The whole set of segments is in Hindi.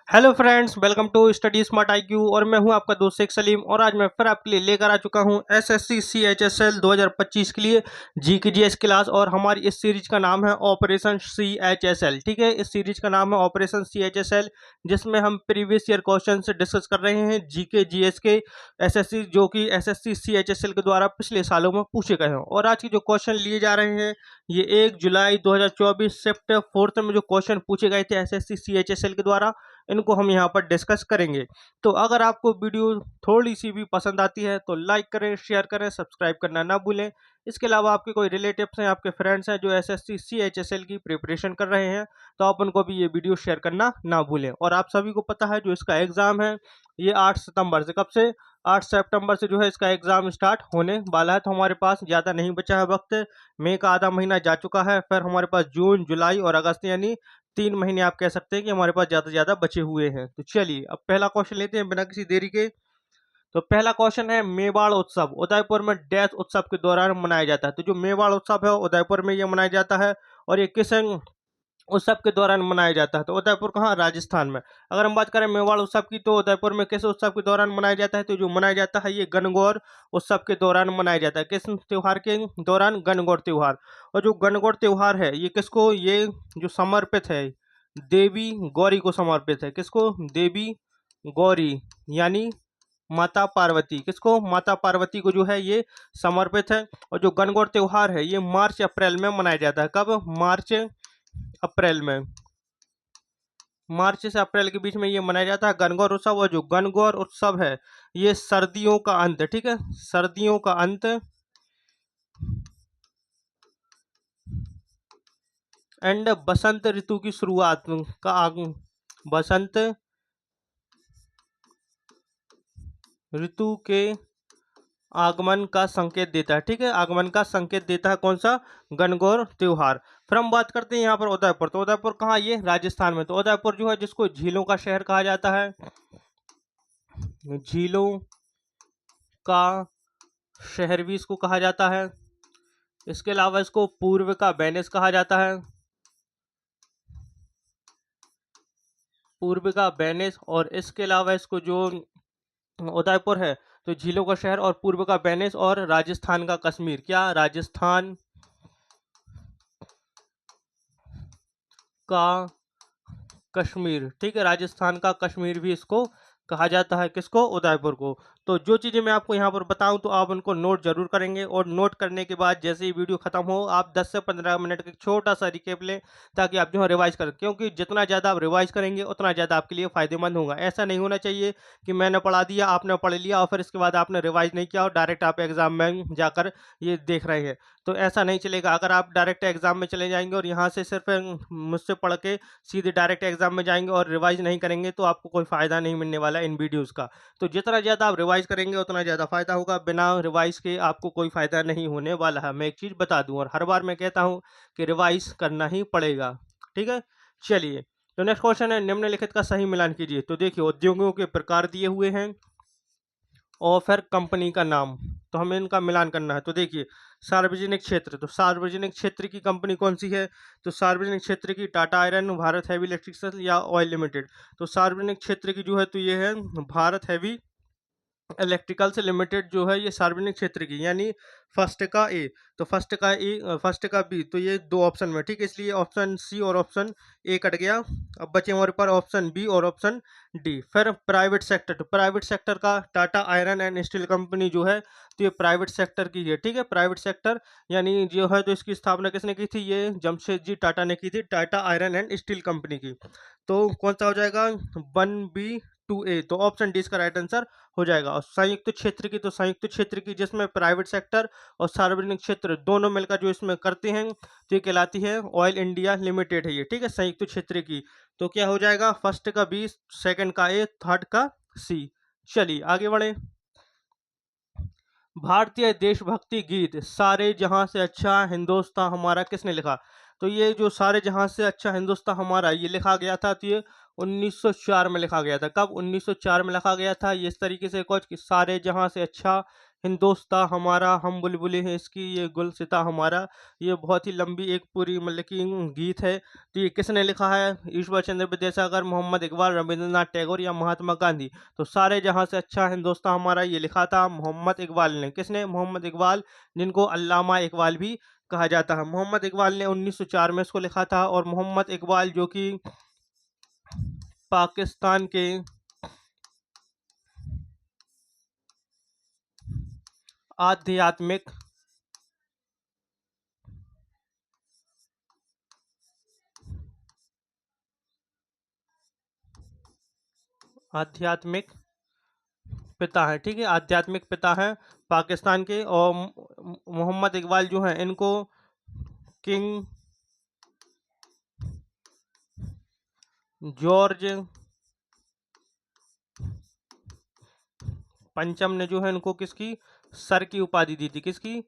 Hello friends, welcome to study smart IQ. और मैं हूं आपका दोस्त शेख सलीम। और आज मैं फिर आपके लिए लेकर आ चुका हूं एसएससी सीएचएसएल 2025 के लिए जी की जीएस क्लास। और हमारी इस सीरीज का नाम है ऑपरेशन सीएचएसएल। ठीक है, इस सीरीज का नाम है ऑपरेशन सीएचएसएल, जिसमें हम प्रीवियस ईयर क्वेश्चन से डिस्कस कर रहे हैं जी के जीएस के एसएससी, जो कि एसएससी सीएचएसएल के द्वारा पिछले सालों में पूछे गए हैं। और आज के जो क्वेश्चन लिए जा रहे हैं ये 1 जुलाई 2024 शिफ्ट 4 में जो क्वेश्चन पूछे गए थे एसएससी सीएचएसएल के द्वारा, इनको हम यहाँ पर डिस्कस करेंगे। तो अगर आपको वीडियो थोड़ी सी भी पसंद आती है तो लाइक करें, शेयर करें, सब्सक्राइब करना ना भूलें। इसके अलावा आपके कोई रिलेटिव्स हैं, आपके फ्रेंड्स हैं जो एसएससी सीएचएसएल की प्रिपरेशन कर रहे हैं, तो आप उनको भी ये वीडियो शेयर करना ना भूलें। और आप सभी को पता है जो इसका एग्ज़ाम है ये 8 सितंबर से, कब से, 8 सितंबर से जो है इसका एग्ज़ाम स्टार्ट होने वाला है। तो हमारे पास ज़्यादा नहीं बचा है वक्त, मई का आधा महीना जा चुका है, फिर हमारे पास जून, जुलाई और अगस्त, यानी 3 महीने आप कह सकते हैं कि हमारे पास ज़्यादा से ज़्यादा बचे हुए हैं। तो चलिए अब पहला क्वेश्चन लेते हैं बिना किसी देरी के। तो पहला क्वेश्चन है, मेवाड़ उत्सव उदयपुर में डैश उत्सव के दौरान मनाया जाता है। तो जो मेवाड़ उत्सव है उदयपुर में ये मनाया जाता है। और ये किस उत्सव के दौरान मनाया जाता है? तो उदयपुर कहाँ? राजस्थान में। अगर हम बात करें मेवाड़ उत्सव की, तो उदयपुर में किस उत्सव के दौरान मनाया जाता है? तो जो मनाया जाता है ये गणगौर उत्सव के दौरान मनाया जाता है। किस त्योहार के दौरान? गणगौर त्योहार। और जो गणगौर त्योहार है ये किसको, ये जो समर्पित है देवी गौरी को समर्पित है। किसको? देवी गौरी, यानी माता पार्वती। किसको? माता पार्वती को जो है ये समर्पित है। और जो गणगौर त्योहार है ये मार्च अप्रैल में मनाया जाता है। कब? मार्च अप्रैल में। मार्च से अप्रैल के बीच में ये मनाया जाता है गणगौर उत्सव। और जो गणगौर उत्सव है ये सर्दियों का अंत, ठीक है, सर्दियों का अंत एंड बसंत ऋतु की शुरुआत का बसंत ऋतु के आगमन का संकेत देता है। ठीक है, आगमन का संकेत देता है कौन सा? गणगौर त्योहार। फिर हम बात करते हैं यहाँ पर उदयपुर। तो उदयपुर कहाँ? ये राजस्थान में। तो उदयपुर जो है जिसको झीलों का शहर कहा जाता है, झीलों का शहर भी इसको कहा जाता है। इसके अलावा इसको पूर्व का वेनिस कहा जाता है, पूर्व का वेनिस। और इसके अलावा इसको जो उदयपुर है तो झीलों का शहर और पूर्व का वेनिस, और राजस्थान का कश्मीर। क्या? राजस्थान का कश्मीर। ठीक है, राजस्थान का कश्मीर भी इसको कहा जाता है। किसको? उदयपुर को। तो जो चीज़ें मैं आपको यहाँ पर बताऊँ तो आप उनको नोट जरूर करेंगे। और नोट करने के बाद जैसे ही वीडियो खत्म हो आप 10 से 15 मिनट का छोटा सा रिकेप लें, ताकि आप जो है रिवाइज करें। क्योंकि जितना ज़्यादा आप रिवाइज करेंगे उतना ज़्यादा आपके लिए फ़ायदेमंद होगा। ऐसा नहीं होना चाहिए कि मैंने पढ़ा दिया, आपने पढ़ लिया और फिर इसके बाद आपने रिवाइज नहीं किया और डायरेक्ट आप एग्जाम में जाकर ये देख रहे हैं। तो ऐसा नहीं चलेगा। अगर आप डायरेक्ट एग्जाम में चले जाएंगे और यहाँ से सिर्फ मुझसे पढ़ के सीधे डायरेक्ट एग्जाम में जाएंगे और रिवाइज नहीं करेंगे, तो आपको कोई फ़ायदा नहीं मिलने वाला इन वीडियोस का। तो जितना ज़्यादा आप रिवाइज करेंगे उतना ज़्यादा फ़ायदा होगा। बिना रिवाइज के आपको कोई फ़ायदा नहीं होने वाला है। मैं एक चीज़ बता दूं, और हर बार मैं कहता हूं कि रिवाइज करना ही पड़ेगा। ठीक है, चलिए। तो नेक्स्ट क्वेश्चन है, निम्नलिखित का सही मिलान कीजिए। तो देखिए, उद्योगों के प्रकार दिए हुए हैं और फिर कंपनी का नाम, तो हमें इनका मिलान करना है। तो देखिए, सार्वजनिक क्षेत्र, तो सार्वजनिक क्षेत्र की कंपनी कौन सी है? तो सार्वजनिक क्षेत्र की Tata iron, Bharat heavy electricals या ऑयल लिमिटेड। तो सार्वजनिक क्षेत्र की जो है तो ये है भारत हैवी इलेक्ट्रिकल्स लिमिटेड जो है ये सार्वजनिक क्षेत्र की, यानी फर्स्ट का ए। तो फर्स्ट का बी, तो ये दो ऑप्शन में, ठीक है, इसलिए ऑप्शन सी और ऑप्शन ए कट गया। अब बचे हमारे पास ऑप्शन बी और ऑप्शन डी। फिर प्राइवेट सेक्टर, तो प्राइवेट सेक्टर का Tata iron and steel company जो है तो ये प्राइवेट सेक्टर की है। ठीक है, प्राइवेट सेक्टर यानी जो है तो इसकी स्थापना किसने की थी? ये जमशेदजी टाटा ने की थी, Tata iron and steel company की। तो कौन सा हो जाएगा? 1B2A। तो ऑप्शन डी इसका राइट आंसर हो जाएगा। और संयुक्त क्षेत्र की, तो संयुक्त क्षेत्र की जिसमें प्राइवेट सेक्टर और सार्वजनिक क्षेत्र दोनों मिलकर जो इसमें करते हैं तो ये कहलाती है ऑयल इंडिया लिमिटेड है ये। ठीक है, संयुक्त क्षेत्र की। तो क्या हो जाएगा? फर्स्ट का बी, सेकंड का ए, थर्ड का सी। चलिए आगे बढ़े। भारतीय देशभक्ति गीत सारे जहां से अच्छा हिंदुस्तान हमारा किसने लिखा? तो ये जो सारे जहां से अच्छा हिंदुस्तान हमारा ये लिखा गया था, तो ये 1904 में लिखा गया था। कब? 1904 में लिखा गया था। ये इस तरीके से कुछ कि सारे जहां से अच्छा हिंदोस्तां हमारा हम बुलबुलें हैं इसकी, ये गुलसिता हमारा, ये बहुत ही लंबी एक पूरी मतलब कि गीत है। तो ये किसने लिखा है? ईश्वर चंद्र विद्यासागर, मोहम्मद इकबाल, रविंद्रनाथ टैगोर या महात्मा गांधी? तो सारे जहां से अच्छा हिंदोस्तां हमारा ये लिखा था मोहम्मद इकबाल ने। किसने? मोहम्मद इकबाल, जिनको अल्लामा इकबाल भी कहा जाता है। मोहम्मद इकबाल ने 1904 में इसको लिखा था। और मोहम्मद इकबाल जो कि पाकिस्तान के आध्यात्मिक आध्यात्मिक पिता है, ठीक है, आध्यात्मिक पिता है पाकिस्तान के। और मोहम्मद इकबाल जो हैं इनको किंग जॉर्ज पंचम ने जो है इनको किसकी सर की उपाधि दी थी? किसकी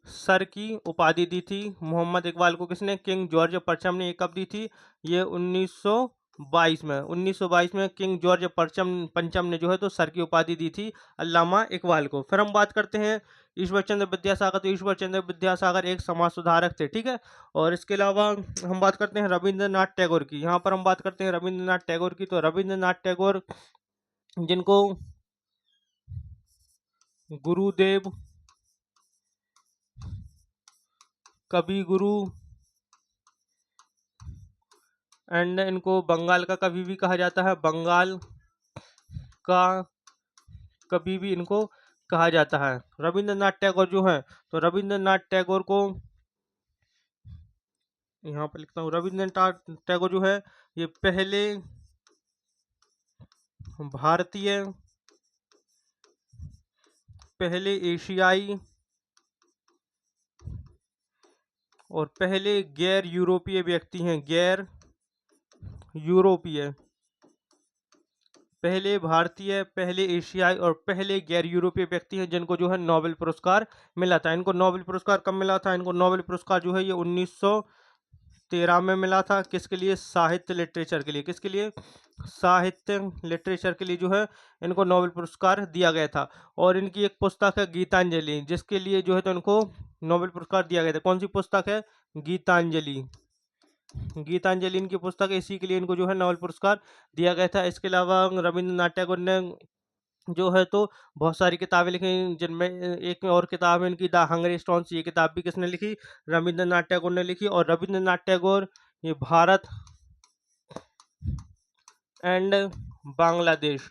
सर की उपाधि दी थी मोहम्मद इकबाल को? किसने? किंग जॉर्ज पंचम ने। ये कब दी थी? ये 1922 में। 1922 में किंग जॉर्ज पंचम ने जो है तो सर की उपाधि दी थी अल्लामा इकबाल को। फिर हम बात करते हैं ईश्वर चंद्र विद्यासागर। तो ईश्वर चंद्र विद्यासागर एक समाज सुधारक थे, ठीक है। और इसके अलावा हम बात करते हैं रविंद्रनाथ टैगोर की। यहाँ पर हम बात करते हैं रविंद्रनाथ टैगोर की। तो रविंद्रनाथ टैगोर, जिनको गुरुदेव, कवि गुरु एंड इनको बंगाल का कवि भी कहा जाता है, बंगाल का कवि भी इनको कहा जाता है। रविंद्रनाथ टैगोर जो है, तो रविंद्रनाथ टैगोर को यहाँ पर लिखता हूँ, रविंद्रनाथ टैगोर जो है ये पहले भारतीय, पहले एशियाई और पहले गैर यूरोपीय व्यक्ति हैं। गैर यूरोपीय, पहले भारतीय, पहले एशियाई और पहले गैर यूरोपीय व्यक्ति हैं जिनको जो है नोबेल पुरस्कार मिला था। इनको नोबेल पुरस्कार कब मिला था? इनको नोबेल पुरस्कार जो है ये 1913 में मिला था। किसके लिए? साहित्य लिटरेचर के लिए। किसके लिए? साहित्य लिटरेचर के लिए जो है इनको नोबेल पुरस्कार दिया गया था। और इनकी एक पुस्तक है गीतांजलि, जिसके लिए जो है तो इनको नोबेल पुरस्कार दिया गया था। कौन सी पुस्तक है? गीतांजलि। गीतांजलि इनकी पुस्तक है, इसी के लिए इनको जो है नोबेल पुरस्कार दिया गया था। इसके अलावा रविंद्रनाथ टैगोर ने जो है तो बहुत सारी किताबें लिखी, जिनमें एक और किताब है इनकी द हंग्री स्टोन्स। ये किताब भी किसने लिखी? रविंद्रनाथ टैगोर ने लिखी। और रविंद्रनाथ टैगोर ये भारत एंड बांग्लादेश,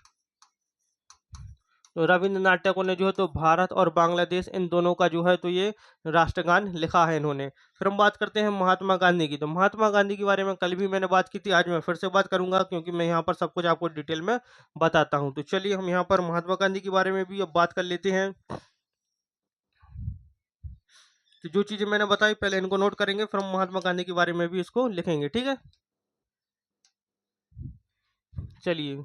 तो रविंद्रनाथ टैगोर ने जो है तो भारत और बांग्लादेश इन दोनों का जो है तो ये राष्ट्रगान लिखा है इन्होंने। फिर हम बात करते हैं महात्मा गांधी की। तो महात्मा गांधी के बारे में कल भी मैंने बात की थी, आज मैं फिर से बात करूंगा क्योंकि मैं यहाँ पर सब कुछ आपको डिटेल में बताता हूँ। तो चलिए हम यहाँ पर महात्मा गांधी के बारे में भी अब बात कर लेते हैं। तो जो चीजें मैंने बताई पहले इनको नोट करेंगे, फिर हम महात्मा गांधी के बारे में भी इसको लिखेंगे, ठीक है। चलिए,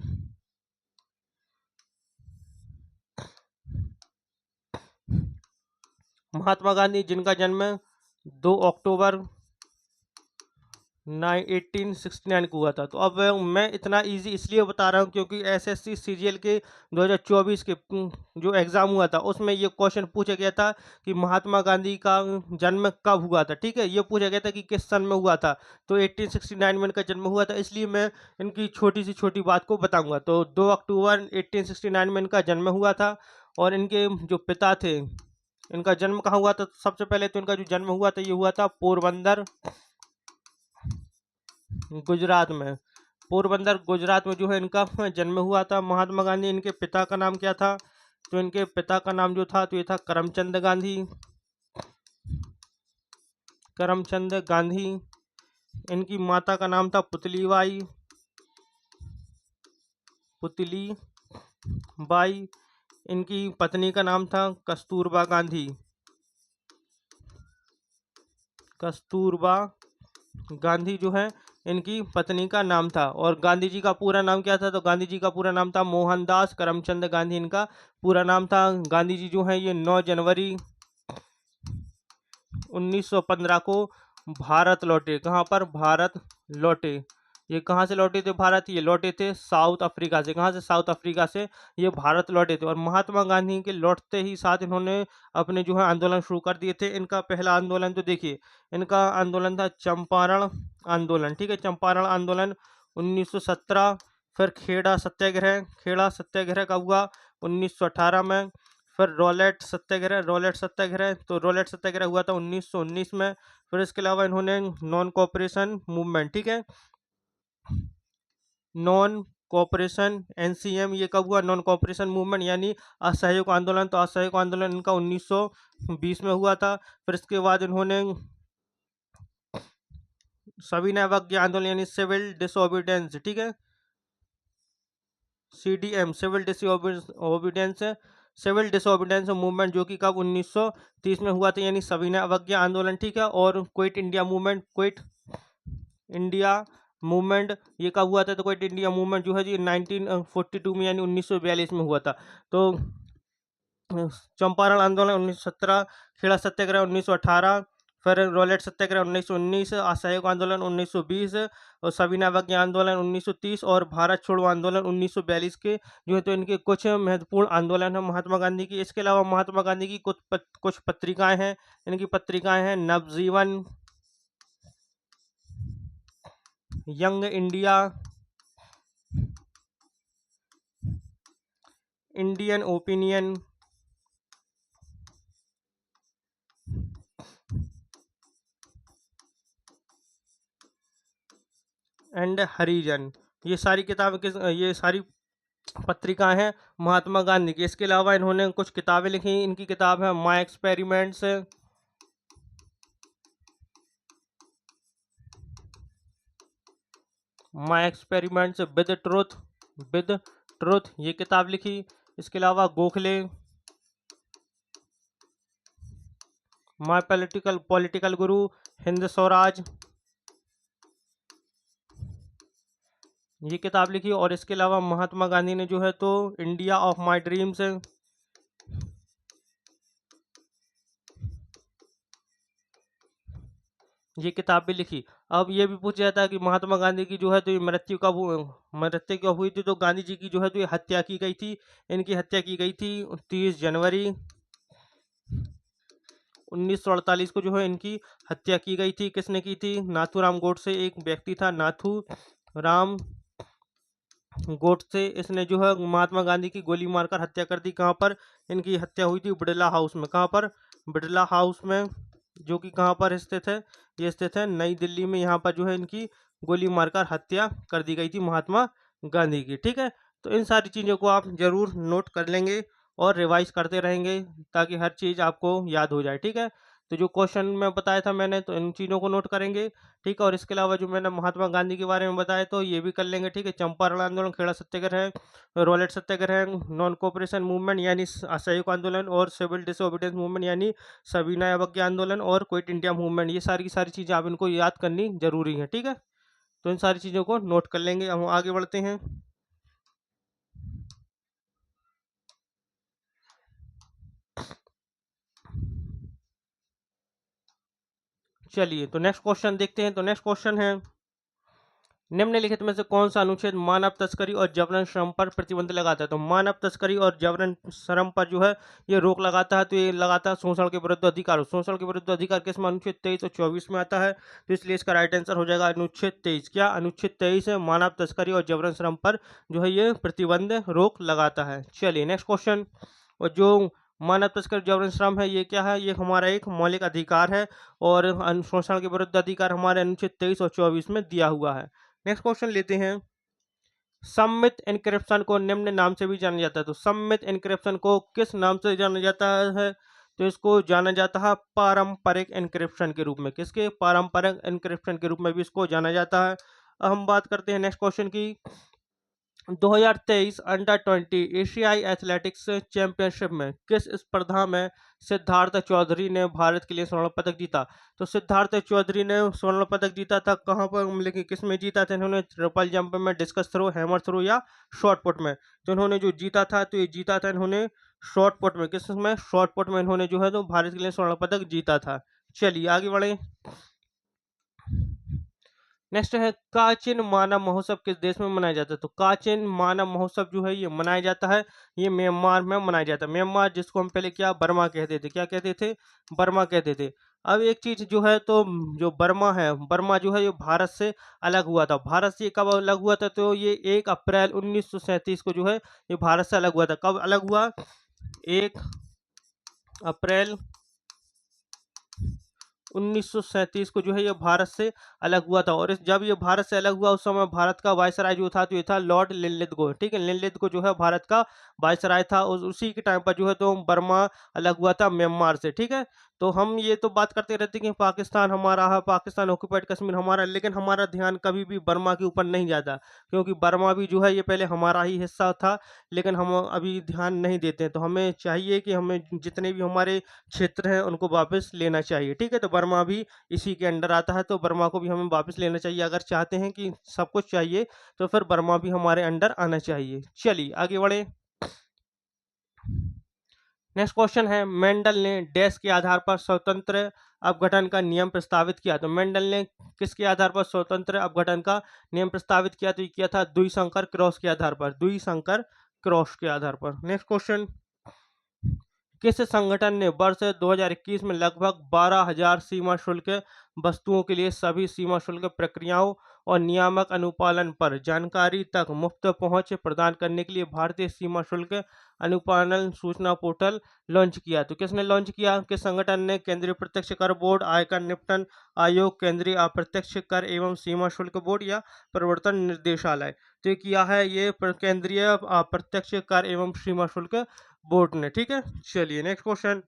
महात्मा गांधी जिनका जन्म 2 अक्टूबर 1869 को हुआ था। तो अब मैं इतना इजी इसलिए बता रहा हूँ क्योंकि एसएससी सीजीएल के 2024 के जो एग्ज़ाम हुआ था उसमें ये क्वेश्चन पूछा गया था कि महात्मा गांधी का जन्म कब हुआ था, ठीक है। ये पूछा गया था कि किस सन में हुआ था। तो 1869 में इनका जन्म हुआ था, इसलिए मैं इनकी छोटी सी छोटी बात को बताऊँगा। तो 2 अक्टूबर 1869 में इनका जन्म हुआ था। और इनके जो पिता थे, इनका जन्म कहाँ हुआ था? सबसे पहले तो इनका जो जन्म हुआ था ये हुआ था पोरबंदर, गुजरात में। पोरबंदर गुजरात में जो है इनका जन्म हुआ था। महात्मा गांधी, इनके पिता का नाम क्या था? तो इनके पिता का नाम जो था तो ये था करमचंद गांधी। करमचंद गांधी। इनकी माता का नाम था पुतलीबाई, पुतली बाई। इनकी पत्नी का नाम था कस्तूरबा गांधी, कस्तूरबा गांधी जो है इनकी पत्नी का नाम था। और गांधी जी का पूरा नाम क्या था? तो गांधी जी का पूरा नाम था मोहनदास करमचंद गांधी, इनका पूरा नाम था। गांधी जी जो है ये 9 जनवरी 1915 को भारत लौटे। कहाँ पर? भारत लौटे। ये कहाँ से लौटे थे भारत? ये लौटे थे साउथ अफ्रीका से। कहाँ से? साउथ अफ्रीका से ये भारत लौटे थे। और महात्मा गांधी के लौटते ही साथ इन्होंने अपने जो है आंदोलन शुरू कर दिए थे। इनका पहला आंदोलन तो देखिए, इनका आंदोलन था चंपारण आंदोलन, ठीक है, चंपारण आंदोलन 1917। फिर खेड़ा सत्याग्रह कब हुआ? 1918 में। फिर रोलेट सत्याग्रह, तो रोलेट सत्याग्रह हुआ था 1919 में। फिर इसके अलावा इन्होंने नॉन कोऑपरेशन मूवमेंट, ठीक है, नॉन कोऑपरेशन एनसीएम, ये कब हुआ? नॉन कोऑपरेशन मूवमेंट यानी असहयोग आंदोलन, तो असहयोग आंदोलन इनका 1920 में हुआ था। फिर इसके बाद इन्होंने सविनय अवज्ञा आंदोलन यानी सिविल डिसोबीडियंस, ठीक है, सीडीएम, सिविल डिसोबीडियंस मूवमेंट, जो कि कब? 1930 में हुआ था, यानी सविनय अवज्ञा आंदोलन, ठीक है। और क्विट इंडिया मूवमेंट ये कब हुआ था? तो क्विट इंडिया मूवमेंट जो है जी 1942 में यानी 1942 में हुआ था। तो चंपारण आंदोलन 1917, खेड़ा सत्याग्रह 1918, फिर रोलेट सत्याग्रह 1919, असहयोग आंदोलन 1920 और सविनय अवज्ञा आंदोलन 1930 और भारत छोड़ो आंदोलन 1942 के जो है तो इनके कुछ महत्वपूर्ण आंदोलन है महात्मा गांधी की। इसके अलावा महात्मा गांधी की कुछ पत्रिकाएं हैं। इनकी पत्रिकाएं हैं Navjivan, young India, Indian opinion and Harijan. ये सारी पत्रिकाएं हैं महात्मा गांधी की। इसके अलावा इन्होंने कुछ किताबें लिखी। इनकी किताब है माई एक्सपेरिमेंट्स विद ट्रुथ, ये किताब लिखी। इसके अलावा गोखले, माई पॉलिटिकल गुरु, हिंद स्वराज, ये किताब लिखी। और इसके अलावा महात्मा गांधी ने जो है तो इंडिया ऑफ माई ड्रीम्स, ये किताब भी लिखी। अब ये भी पूछा जाता है कि महात्मा गांधी की जो है तो ये मृत्यु कब हुई थी? तो गांधी जी की जो है तो ये हत्या की गई थी। इनकी हत्या की गई थी 30 जनवरी 1948 को जो है इनकी हत्या की गई थी। किसने की थी? नाथूराम गोडसे, एक व्यक्ति था नाथूराम गोडसे, इसने जो है महात्मा गांधी की गोली मारकर हत्या कर दी। कहाँ पर इनकी हत्या हुई थी? बिड़ला हाउस में। कहाँ पर? बिड़ला हाउस में, जो कि कहाँ पर स्थित है? ये स्थित है नई दिल्ली में। यहाँ पर जो है इनकी गोली मारकर हत्या कर दी गई थी महात्मा गांधी की, ठीक है। तो इन सारी चीज़ों को आप जरूर नोट कर लेंगे और रिवाइज करते रहेंगे ताकि हर चीज़ आपको याद हो जाए, ठीक है। तो जो क्वेश्चन में बताया था मैंने, तो इन चीज़ों को नोट करेंगे, ठीक है। और इसके अलावा जो मैंने महात्मा गांधी के बारे में बताया तो ये भी कर लेंगे, ठीक है। चंपारण आंदोलन, खेड़ा सत्याग्रह, रोलेट सत्याग्रह, नॉन कोऑपरेशन मूवमेंट यानी असहयोग आंदोलन और सिविल डिसोबीडियंस मूवमेंट यानी सविनय अवज्ञा आंदोलन और क्विट इंडिया मूवमेंट, ये सारी की सारी चीज़ें आप इनको याद करनी जरूरी है, ठीक है। तो इन सारी चीज़ों को नोट कर लेंगे। हम आगे बढ़ते हैं। चलिए तो नेक्स्ट क्वेश्चन देखते हैं। तो नेक्स्ट क्वेश्चन है, निम्नलिखित में से कौन सा अनुच्छेद मानव तस्करी और जबरन श्रम पर प्रतिबंध लगाता है? तो मानव तस्करी और जबरन श्रम पर जो है ये रोक लगाता है। तो ये लगाता है शोषण के विरुद्ध अधिकार। शोषण के विरुद्ध अधिकार किसमें? अनुच्छेद 23 और 24 में आता है। तो इसलिए इसका राइट आंसर हो जाएगा अनुच्छेद 23। क्या? अनुच्छेद 23 है, मानव तस्करी और जबरन श्रम पर जो है ये प्रतिबंध रोक लगाता है। चलिए नेक्स्ट क्वेश्चन, और जो मानव तस्करी जबरन श्रम है ये क्या है? ये हमारा एक मौलिक अधिकार है और शोषण के विरुद्ध अधिकार हमारे अनुच्छेद 23 और 24 में दिया हुआ है। नेक्स्ट क्वेश्चन लेते हैं, सम्मित एन्क्रिप्शन को निम्न नाम से भी जाना जाता है। तो सम्मित एन्क्रिप्शन को किस नाम से जाना जाता है? तो इसको जाना जाता है पारंपरिक एन्क्रिप्शन के रूप में। किसके? पारंपरिक एन्क्रिप्शन के रूप में भी इसको जाना जाता है। अब हम बात करते हैं नेक्स्ट क्वेश्चन की। 2023 अंडर 20 एशियाई एथलेटिक्स चैंपियनशिप में किस स्पर्धा में सिद्धार्थ चौधरी ने भारत के लिए स्वर्ण पदक जीता? तो सिद्धार्थ चौधरी ने स्वर्ण पदक जीता था कहाँ पर, लेकिन किस में जीता था इन्होंने? ट्रिपल जंप में, डिस्कस थ्रो, हैमर थ्रो या शॉर्ट पुट में। तो इन्होंने जो जीता था तो ये जीता था इन्होंने शॉर्ट पुट में। किस में? शॉर्ट पुट में इन्होंने जो है तो भारत के लिए स्वर्ण पदक जीता था। चलिए आगे बढ़े। नेक्स्ट है काचिन मानव महोत्सव किस देश में मनाया जाता है? तो काचिन मानव महोत्सव जो है ये मनाया जाता है, ये म्यांमार में मनाया जाता है। म्यांमार जिसको हम पहले क्या बर्मा कहते थे, क्या कहते थे? बर्मा कहते थे। अब एक चीज जो है तो जो बर्मा है, बर्मा जो है ये भारत से अलग हुआ था। भारत से कब अलग हुआ था? तो ये 1 अप्रैल 1937 को जो है ये भारत से अलग हुआ था। कब अलग हुआ? 1 अप्रैल 1937 को जो है ये भारत से अलग हुआ था। और जब ये भारत से अलग हुआ उस समय भारत का वायसराय जो था तो ये था लॉर्ड लिनलिथगो। ठीक है, लिनलिथगो जो है भारत का वायसराय था। उसी के टाइम पर जो है तो बर्मा अलग हुआ था म्यांमार से। ठीक है, तो हम ये तो बात करते रहते हैं कि पाकिस्तान हमारा है, पाकिस्तान ऑक्यूपाइड कश्मीर हमारा, लेकिन हमारा ध्यान कभी भी बर्मा के ऊपर नहीं जाता, क्योंकि बर्मा भी जो है ये पहले हमारा ही हिस्सा था, लेकिन हम अभी ध्यान नहीं देते हैं। तो हमें चाहिए कि हमें जितने भी हमारे क्षेत्र हैं उनको वापस लेना चाहिए। ठीक है, तो बर्मा भी इसी के अंडर आता है, तो बर्मा को भी हमें वापस लेना चाहिए। अगर चाहते हैं कि सब कुछ चाहिए तो फिर बर्मा भी हमारे अंडर आना चाहिए। चलिए आगे बढ़े। नेक्स्ट क्वेश्चन है मेंडल ने डैश के आधार पर स्वतंत्र अपघटन का नियम प्रस्तावित किया? तो मेंडल ने किसके आधार पर स्वतंत्र अपघटन का नियम प्रस्तावित किया? तो ये किया था द्विसंकर क्रॉस के आधार पर, द्विसंकर क्रॉस के आधार पर। नेक्स्ट क्वेश्चन, किस संगठन ने वर्ष 2021 में लगभग 12,000 सीमा शुल्क वस्तुओं के लिए सभी सीमा शुल्क प्रक्रियाओं और नियामक अनुपालन पर जानकारी तक मुफ्त पहुंच प्रदान करने के लिए भारतीय सीमा शुल्क अनुपालन सूचना पोर्टल लॉन्च किया? तो किसने लॉन्च किया? किस संगठन ने? केंद्रीय प्रत्यक्ष कर बोर्ड, आयकर निपटन आयोग, केंद्रीय अप्रत्यक्ष कर एवं सीमा शुल्क बोर्ड या प्रवर्तन निर्देशालय? तो ये किया है ये केंद्रीय अप्रत्यक्ष कर एवं सीमा शुल्क बोर्ड ने। ठीक है, चलिए नेक्स्ट क्वेश्चन।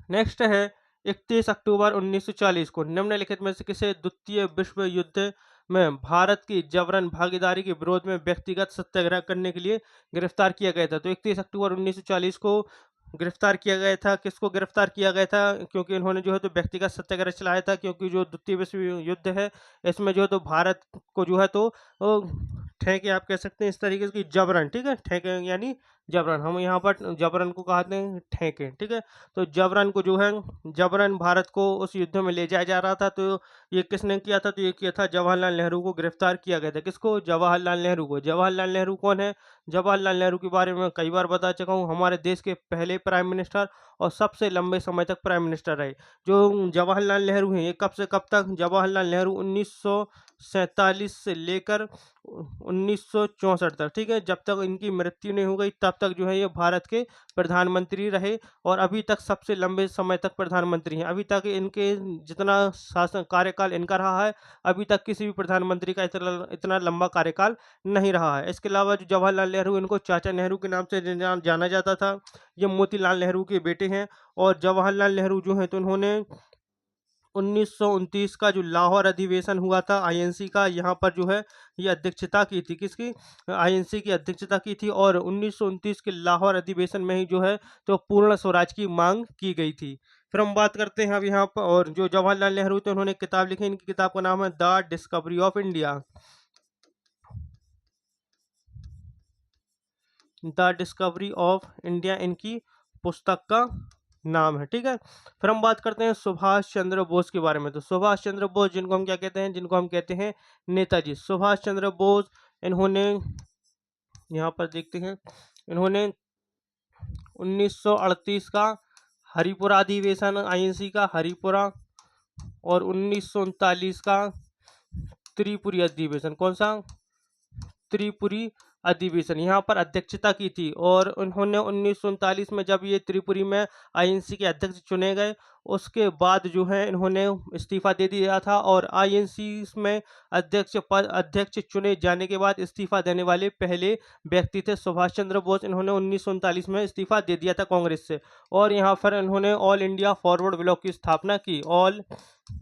नेक्स्ट है 31 अक्टूबर 1940 को निम्नलिखित में से किसे द्वितीय विश्व युद्ध में भारत की जबरन भागीदारी के विरोध में व्यक्तिगत सत्याग्रह करने के लिए गिरफ्तार किया गया था? तो 31 अक्टूबर 1940 को गिरफ्तार किया गया था। किसको गिरफ्तार किया गया था? क्योंकि इन्होंने जो है तो व्यक्तिगत सत्याग्रह चलाया था, क्योंकि जो द्वितीय विश्व युद्ध है इसमें जो है तो भारत को जो है तो ठेके आप कह सकते हैं इस तरीके की जबरन। ठीक है, ठेके यानी जबरन, हम यहाँ पर जबरन को कहते हैं ठेके। ठीक है, तो जबरन को जो है जबरन भारत को उस युद्ध में ले जाया जा रहा था। तो ये किसने किया था? तो ये किया था जवाहरलाल नेहरू को गिरफ्तार किया गया था। किसको? जवाहरलाल नेहरू को। जवाहरलाल नेहरू कौन है? जवाहरलाल नेहरू के बारे में कई बार बता चुका हूँ, हमारे देश के पहले प्राइम मिनिस्टर और सबसे लंबे समय तक प्राइम मिनिस्टर रहे। जो जवाहरलाल नेहरू हैं ये कब से कब तक? जवाहरलाल नेहरू 1947 से लेकर 1964 तक। ठीक है, जब तक इनकी मृत्यु नहीं हो गई तब तक जो है ये भारत के प्रधानमंत्री रहे, और अभी तक सबसे लंबे समय तक प्रधानमंत्री हैं। अभी तक इनके जितना शासन कार्यकाल इनका रहा है, अभी तक किसी भी प्रधानमंत्री का इतना लंबा कार्यकाल नहीं रहा है। इसके अलावा जो जवाहरलाल नेहरू, इनको चाचा नेहरू के नाम से जाना जाता था। ये मोतीलाल नेहरू के बेटे हैं। और जवाहरलाल नेहरू जो हैं तो उन्होंने 1929 का जो लाहौर अधिवेशन हुआ था आईएनसी का, यहाँ पर जो है ये अध्यक्षता की थी। किसकी? आईएनसी की अध्यक्षता की थी। और 1929 के लाहौर अधिवेशन में ही जो है तो पूर्ण स्वराज की मांग की गई थी। फिर हम बात करते हैं अब यहाँ पर, और जो जवाहरलाल नेहरू थे उन्होंने किताब लिखी, इनकी किताब का नाम है the discovery of India. The discovery of India इनकी पुस्तक का नाम है। ठीक है, फिर हम बात करते हैं सुभाष चंद्र बोस के बारे में। तो सुभाष चंद्र बोस, जिनको हम क्या कहते हैं? जिनको हम कहते हैं नेताजी। सुभाष चंद्र बोस, इन्होंने यहाँ पर देखते हैं, इन्होंने 1938 का हरिपुरा अधिवेशन, आईएनसी का हरिपुरा, और 1939 का त्रिपुरी अधिवेशन, कौन सा? त्रिपुरी अधिवेशन, यहाँ पर अध्यक्षता की थी। और उन्होंने 1939 में जब ये त्रिपुरी में आईएनसी के अध्यक्ष चुने गए, उसके बाद जो है इन्होंने इस्तीफा दे दिया था। और आईएनसी में अध्यक्ष चुने जाने के बाद इस्तीफा देने वाले पहले व्यक्ति थे सुभाष चंद्र बोस। इन्होंने 1939 में इस्तीफा दे दिया था कांग्रेस से। और यहाँ पर इन्होंने ऑल इंडिया फॉरवर्ड ब्लॉक की स्थापना की। ऑल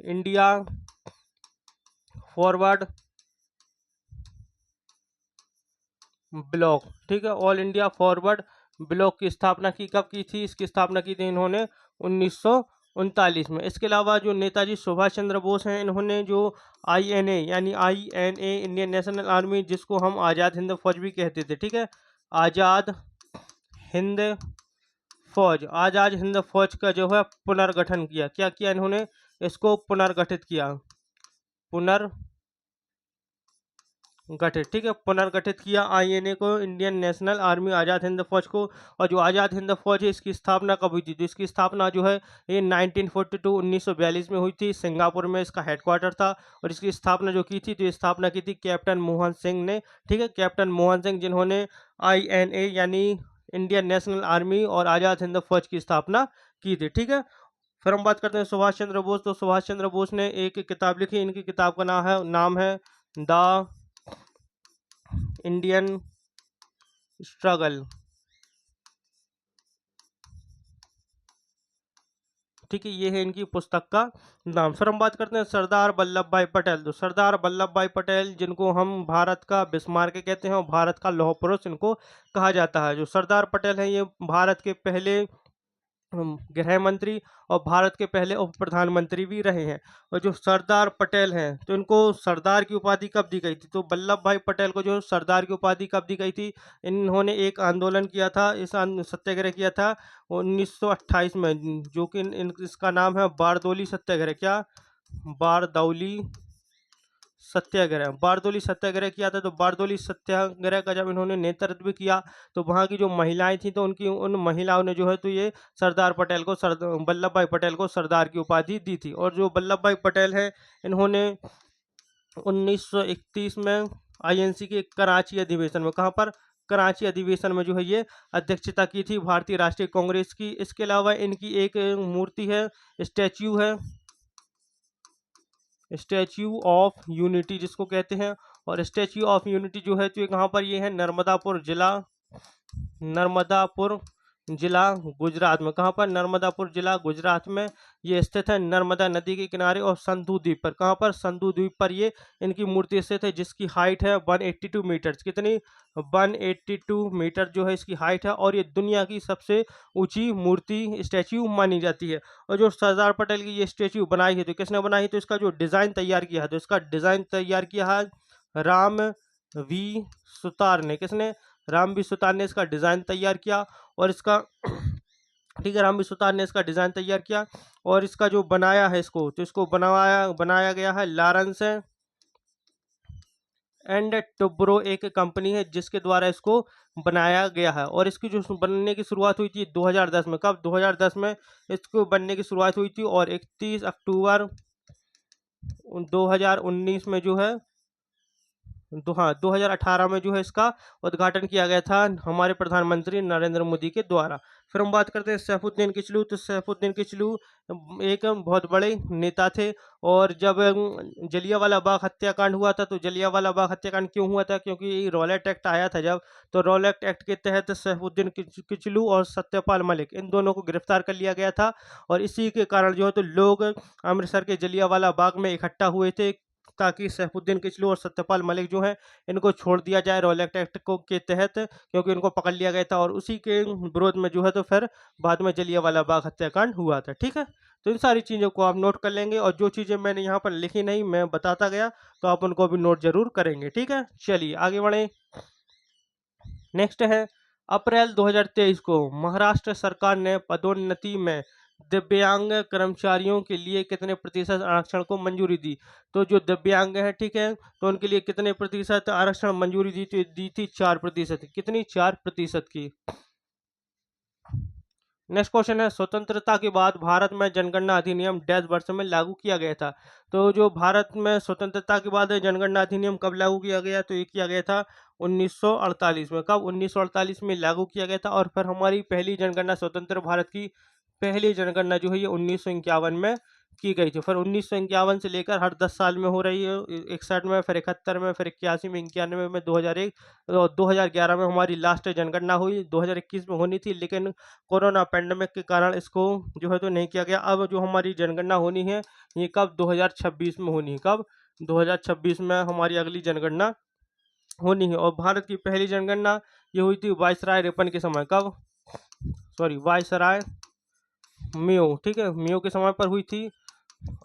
इंडिया फॉरवर्ड ब्लॉक, ठीक है, ऑल इंडिया फॉरवर्ड ब्लॉक की स्थापना की। कब की थी? इसकी स्थापना की थी इन्होंने 1939 में। इसके अलावा जो नेताजी सुभाष चंद्र बोस हैं, इन्होंने जो आईएनए यानी आईएनए इंडियन नेशनल आर्मी, जिसको हम आज़ाद हिंद फौज भी कहते थे। ठीक है, आज़ाद हिंद फौज, आज़ाद हिंद फौज का जो है पुनर्गठन किया। क्या किया इन्होंने? इसको पुनर्गठित किया। पुनर्गठित, ठीक है, पुनर्गठित किया आईएनए को, Indian national army, Azad Hind फौज को। और जो आज़ाद हिंद फौज है इसकी स्थापना कब हुई थी? तो इसकी स्थापना जो है ये 1942 1942 में हुई थी। सिंगापुर में इसका हेडक्वार्टर था। और इसकी स्थापना जो की थी, तो ये स्थापना की थी कैप्टन मोहन सिंह ने, ठीक है, कैप्टन मोहन सिंह, जिन्होंने आईएनए यानी इंडियन नेशनल आर्मी और आज़ाद हिंद फौज की स्थापना की थी, ठीक है। फिर हम बात करते हैं सुभाष चंद्र बोस। तो सुभाष चंद्र बोस ने एक किताब लिखी, इनकी किताब का नाम है द इंडियन स्ट्रगल, ठीक है, ये है इनकी पुस्तक का नाम। फिर हम बात करते हैं सरदार वल्लभ भाई पटेल। तो सरदार वल्लभ भाई पटेल, जिनको हम भारत का बिस्मार्क कहते हैं और भारत का लौह पुरुष इनको कहा जाता है। जो सरदार पटेल हैं ये भारत के पहले गृह मंत्री और भारत के पहले उप प्रधानमंत्री भी रहे हैं। और जो सरदार पटेल हैं, तो इनको सरदार की उपाधि कब दी गई थी? तो वल्लभ भाई पटेल को जो सरदार की उपाधि कब दी गई थी? इन्होंने एक आंदोलन किया था, सत्याग्रह किया था 1928 में, जो कि इसका नाम है बारदौली सत्याग्रह। क्या? बारदौली सत्याग्रह, बारदौली सत्याग्रह किया था। तो बारदौली सत्याग्रह का जब इन्होंने नेतृत्व किया, तो वहाँ की जो महिलाएं थी, तो उन महिलाओं ने जो है तो ये सरदार पटेल को, वल्लभ भाई पटेल को सरदार की उपाधि दी थी। और जो वल्लभ भाई पटेल है, इन्होंने 1931 में आईएनसी के कराची अधिवेशन में, कहाँ पर? कराची अधिवेशन में जो है ये अध्यक्षता की थी भारतीय राष्ट्रीय कांग्रेस की। इसके अलावा इनकी एक मूर्ति है, स्टैच्यू है, स्टैच्यू ऑफ यूनिटी जिसको कहते हैं। और स्टैच्यू ऑफ यूनिटी जो है तो ये कहाँ पर? ये है नर्मदापुर जिला गुजरात में। कहाँ पर? नर्मदापुर जिला गुजरात में ये स्थित है, नर्मदा नदी के किनारे और संधू द्वीप पर। कहाँ पर? संधू द्वीप पर ये इनकी मूर्ति स्थित है, जिसकी हाइट है 182 मीटर। कितनी? 182 मीटर जो है इसकी हाइट है। और ये दुनिया की सबसे ऊंची मूर्ति, स्टैच्यू मानी जाती है। और जो सरदार पटेल की ये स्टैच्यू बनाई है, तो किसने बनाई? तो इसका जो डिज़ाइन तैयार किया है, तो इसका डिज़ाइन तैयार किया है राम वी सुतार ने। किसने? राम वी सुतार ने इसका डिज़ाइन तैयार किया। और इसका ठीक है, राम वी सुतार ने इसका डिज़ाइन तैयार किया। और इसका जो बनाया है इसको, तो इसको बनाया गया है लॉरेंस एंड टुब्रो, एक कंपनी है जिसके द्वारा इसको बनाया गया है। और इसकी जो बनने की शुरुआत हुई थी 2010 में। कब? 2010 में इसको बनने की शुरुआत हुई थी। और 31 अक्टूबर 2019 में जो है, 2018 में जो है इसका उद्घाटन किया गया था हमारे प्रधानमंत्री नरेंद्र मोदी के द्वारा। फिर हम बात करते हैं सैफुद्दीन किचलू। तो सैफुद्दीन किचलू एक बहुत बड़े नेता थे। और जब जलियांवाला बाग हत्याकांड हुआ था, तो जलियांवाला बाग हत्याकांड क्यों हुआ था? क्योंकि रॉलेट एक्ट आया था जब, तो रॉलेट एक्ट के तहत सैफुद्दीन किचलू और सत्यपाल मलिक, इन दोनों को गिरफ्तार कर लिया गया था। और इसी के कारण जो है तो लोग अमृतसर के जलियांवाला बाग में इकट्ठा हुए थे, ताकि सैफुद्दीन किचलू और सत्यपाल मलिक जो हैं इनको छोड़ दिया जाए रॉलेट एक्ट को के तहत, क्योंकि इनको पकड़ लिया गया था। और उसी के विरोध में जो है तो फिर बाद में जलियांवाला बाग हत्याकांड हुआ था, ठीक है। तो इन सारी चीज़ों को आप नोट कर लेंगे। और जो चीज़ें मैंने यहाँ पर लिखी नहीं, मैं बताता गया, तो आप उनको भी नोट जरूर करेंगे, ठीक है। चलिए आगे बढ़े। नेक्स्ट है, अप्रैल 2023 को महाराष्ट्र सरकार ने पदोन्नति में दिव्यांग कर्मचारियों के लिए कितने प्रतिशत आरक्षण को मंजूरी दी? तो जो दिव्यांग है, ठीक है, तो उनके लिए कितने प्रतिशत आरक्षण मंजूरी दी? तो दी थी 4%। कितनी? 4% की। नेक्स्ट क्वेश्चन है, स्वतंत्रता के बाद भारत में जनगणना अधिनियम डैश वर्ष में लागू किया गया था? तो जो भारत में स्वतंत्रता के बाद जनगणना अधिनियम कब लागू किया गया? तो ये किया गया था 1948 में। कब? 1948 में लागू किया गया था। और फिर हमारी पहली जनगणना, स्वतंत्र भारत की पहली जनगणना जो है ये 1951 में की गई थी। फिर 1951 से लेकर हर 10 साल में हो रही है, 61 में, फिर 71 में, फिर 81 में, 91 में, 2001 और 2011 में हमारी लास्ट जनगणना हुई। 2021 में होनी थी, लेकिन कोरोना पैंडेमिक के कारण इसको जो है तो नहीं किया गया। अब जो हमारी जनगणना होनी है ये कब? 2026 में होनी है। कब? 2026 में हमारी अगली जनगणना होनी है। और भारत की पहली जनगणना ये हुई थी वायसराय रिपन के समय। कब? सॉरी, वायसराय मेयो, ठीक है, मेयो के समय पर हुई थी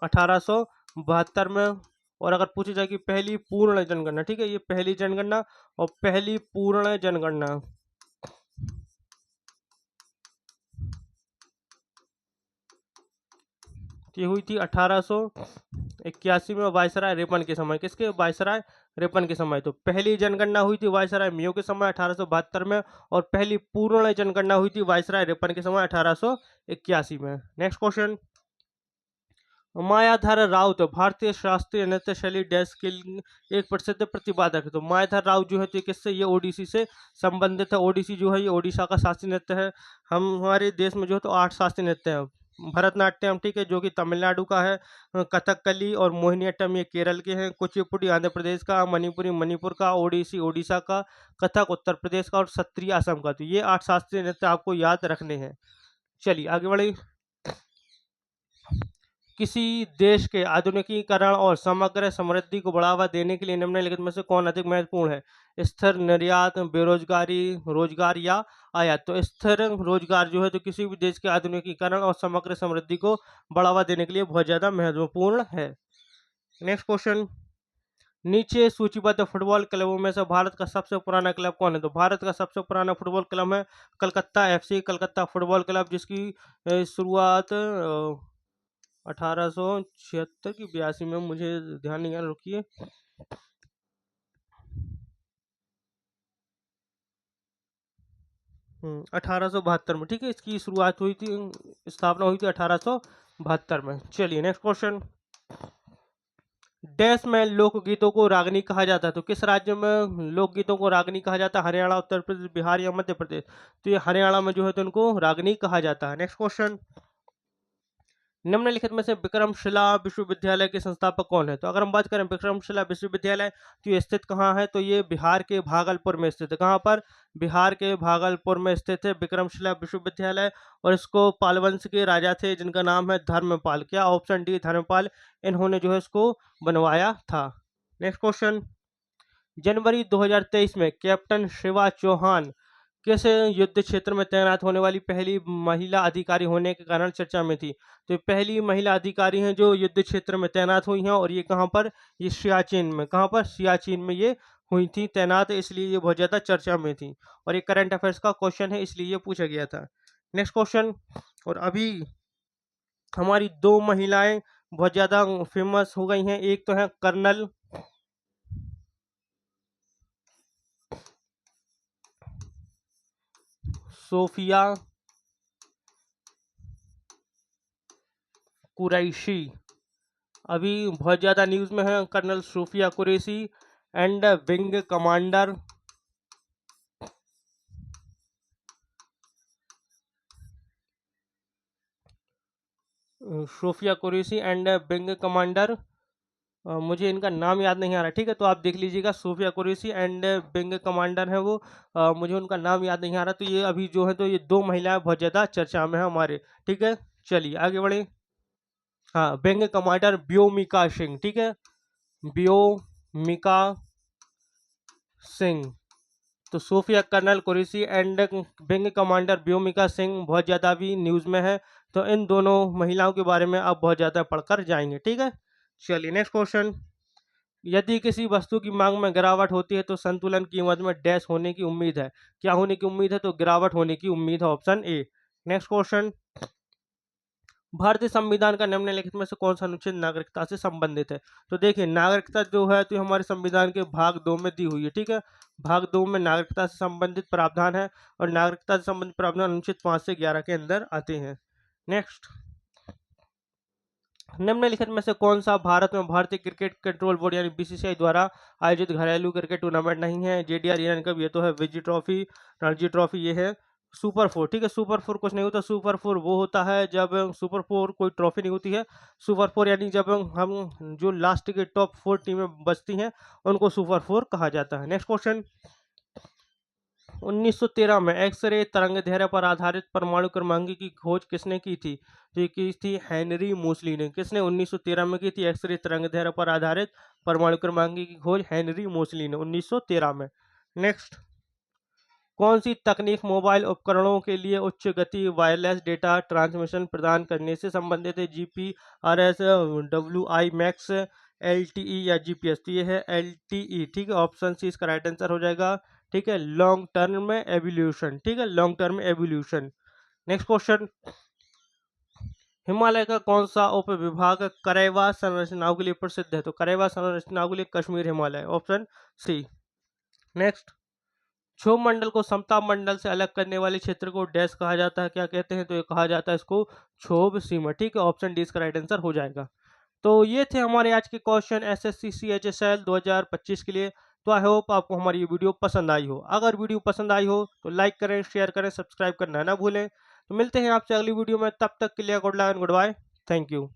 1872 में। और अगर पूछी जाए कि पहली पूर्ण जनगणना, ठीक है, ये पहली जनगणना और पहली पूर्ण जनगणना ये हुई थी 1800 81 में वायसराय रिपन के समय, किसके? वायसराय रिपन के समय। तो पहली जनगणना हुई थी वायसराय मेयो के समय 1872 में, और पहली पूर्ण जनगणना हुई थी वायसराय रिपन के समय 1881 में। नेक्स्ट क्वेश्चन, मायाधर राउत भारतीय शास्त्रीय नृत्य शैली डैश के एक प्रसिद्ध प्रतिपादक है। तो मायाधर राउत जो है तो किससे? ये ओडिसी से संबंधित है। ओडिसी जो है ये ओडिशा का शास्त्रीय नृत्य है। हमारे देश में जो है तो 8 शास्त्रीय नृत्य है। भरतनाट्यम, ठीक है, जो कि तमिलनाडु का है। कथकली और मोहिनीअट्टम ये केरल के हैं। कुचिपुड़ी आंध्र प्रदेश का, मणिपुरी मणिपुर का, ओडिसी ओडिशा का, कथक उत्तर प्रदेश का और सत्रिय असम का। तो ये 8 शास्त्रीय नृत्य आपको याद रखने हैं। चलिए आगे बढ़े। किसी देश के आधुनिकीकरण और समग्र समृद्धि को बढ़ावा देने के लिए निम्नलिखित में से कौन अधिक महत्वपूर्ण है? स्थिर निर्यात, बेरोजगारी, रोजगार या आयात? तो स्थिर रोजगार जो है तो किसी भी देश के आधुनिकीकरण और समग्र समृद्धि को बढ़ावा देने के लिए बहुत ज्यादा महत्वपूर्ण है। नेक्स्ट क्वेश्चन, नीचे सूचीबद्ध फुटबॉल क्लबों में से भारत का सबसे पुराना क्लब कौन है? तो भारत का सबसे पुराना फुटबॉल क्लब है Calcutta FC, Calcutta football club, जिसकी शुरुआत 1876 की 82 में, मुझे ध्यान नहीं आ रहा, रुकिए। 1872 में, ठीक है, इसकी शुरुआत हुई थी, स्थापना हुई थी 1872 में। चलिए नेक्स्ट क्वेश्चन, डैश में लोकगीतों को रागनी कहा जाता है। तो किस राज्य में लोकगीतों को रागनी कहा जाता है? हरियाणा, उत्तर प्रदेश, बिहार या मध्य प्रदेश? तो ये हरियाणा में जो है तो उनको रागनी कहा जाता है। नेक्स्ट क्वेश्चन, निम्नलिखित में से विक्रमशिला विश्वविद्यालय के संस्थापक कौन है? तो अगर हम बात करें विक्रमशिला विश्वविद्यालय, तो ये स्थित कहाँ है? तो ये बिहार के भागलपुर में स्थित है। कहाँ पर? बिहार के भागलपुर में स्थित है विक्रमशिला विश्वविद्यालय। और इसको पालवंश के राजा थे जिनका नाम है धर्मपाल। क्या? ऑप्शन डी धर्मपाल, इन्होंने जो है इसको बनवाया था। नेक्स्ट क्वेश्चन, जनवरी 2023 में कैप्टन शिवा चौहान किस युद्ध क्षेत्र में तैनात होने वाली पहली महिला अधिकारी होने के कारण चर्चा में थी? तो पहली महिला अधिकारी हैं जो युद्ध क्षेत्र में तैनात हुई हैं, और ये कहाँ पर? ये सियाचिन में। कहाँ पर? सियाचिन में ये हुई थी तैनात, इसलिए ये बहुत ज़्यादा चर्चा में थी। और ये करंट अफेयर्स का क्वेश्चन है, इसलिए ये पूछा गया था। नेक्स्ट क्वेश्चन, और अभी हमारी 2 महिलाएं बहुत ज़्यादा फेमस हो गई हैं। एक तो है कर्नल सोफिया कुरैशी, अभी बहुत ज़्यादा न्यूज़ में है। Colonel Sofiya Qureshi and wing commander Sofiya Qureshi and wing commander, मुझे इनका नाम याद नहीं आ रहा, ठीक है, तो आप देख लीजिएगा। Sofiya Qureshi and wing commander है वो, मुझे उनका नाम याद नहीं आ रहा। तो ये अभी जो है तो ये 2 महिलाएं बहुत ज़्यादा चर्चा में है हमारे, ठीक है। चलिए आगे बढ़े। हाँ, विंग कमांडर व्योमिका सिंह, ठीक है, व्योमिका सिंह। तो Sofiya colonel Qureshi and wing commander Vyomika Singh बहुत ज़्यादा भी न्यूज़ में है। तो इन दोनों महिलाओं के बारे में आप बहुत ज़्यादा पढ़कर जाएंगे, ठीक है। चलिए नेक्स्ट क्वेश्चन, यदि किसी वस्तु की मांग में गिरावट होती है तो संतुलन कीमत में डैश होने की उम्मीद है। क्या होने की उम्मीद है? तो गिरावट होने की उम्मीद है, ऑप्शन ए। नेक्स्ट क्वेश्चन, भारतीय संविधान का निम्नलिखित में से कौन सा अनुच्छेद नागरिकता से संबंधित है? तो देखिए, नागरिकता जो है तो हमारे संविधान के भाग 2 में दी हुई है, ठीक है। भाग 2 में नागरिकता से संबंधित प्रावधान है, और नागरिकता से संबंधित प्रावधान अनुच्छेद 5 से 11 के अंदर आते हैं। नेक्स्ट, निम्नलिखित में से कौन सा भारत में भारतीय क्रिकेट कंट्रोल बोर्ड यानी बीसीसीआई द्वारा आयोजित घरेलू क्रिकेट टूर्नामेंट नहीं है? जेडीआर ईरानी कप, ये तो है विजय ट्रॉफी, रणजी ट्रॉफी, ये है सुपर 4, ठीक है। सुपर 4 कुछ नहीं होता, सुपर 4 वो होता है जब सुपर 4 कोई ट्रॉफी नहीं होती है। सुपर 4 यानी जब हम जो लास्ट के टॉप 4 टीमें बचती हैं उनको सुपर 4 कहा जाता है। नेक्स्ट क्वेश्चन, 1913 में एक्स-रे तरंगदैर्घ्य पर आधारित परमाणु क्रमांक की खोज किसने की थी? तो ये की थी हेनरी मोसली ने। किसने? 1913 में की थी एक्स-रे तरंगदैर्घ्य पर आधारित परमाणु क्रमांक की खोज हेनरी मोसली ने 1913 में। नेक्स्ट, कौन सी तकनीक मोबाइल उपकरणों के लिए उच्च गति वायरलेस डेटा ट्रांसमिशन प्रदान करने से संबंधित है? जीपीआरएस, डब्ल्यूआई मैक्स, एलटीई या जीपीएस? तो ये है एलटीई, ठीक है, ऑप्शन सी इसका राइट आंसर हो जाएगा, ठीक है। लॉन्ग टर्म एवोल्यूशन, ठीक है, long term evolution. Next question, Himalaya का कौन सा उपविभाग करेवा संरचनाओं के लिए प्रसिद्ध है? तो करेवा संरचनाओं के लिए Kashmir Himalaya, option C. Next, क्षोभ मंडल को समताप मंडल से अलग करने वाले क्षेत्र को डैश कहा जाता है, क्या कहते हैं? तो ये कहा जाता है इसको क्षोभ सीमा। ठीक है, ऑप्शन डी इसका राइट आंसर हो जाएगा। तो ये थे हमारे आज के क्वेश्चन एसएससी सीएचएसएल 2025 के लिए। तो आई होप आपको हमारी ये वीडियो पसंद आई हो। अगर वीडियो पसंद आई हो तो लाइक करें, शेयर करें, सब्सक्राइब करना ना भूलें। तो मिलते हैं आपसे अगली वीडियो में, तब तक के लिए good luck and goodbye. Thank you.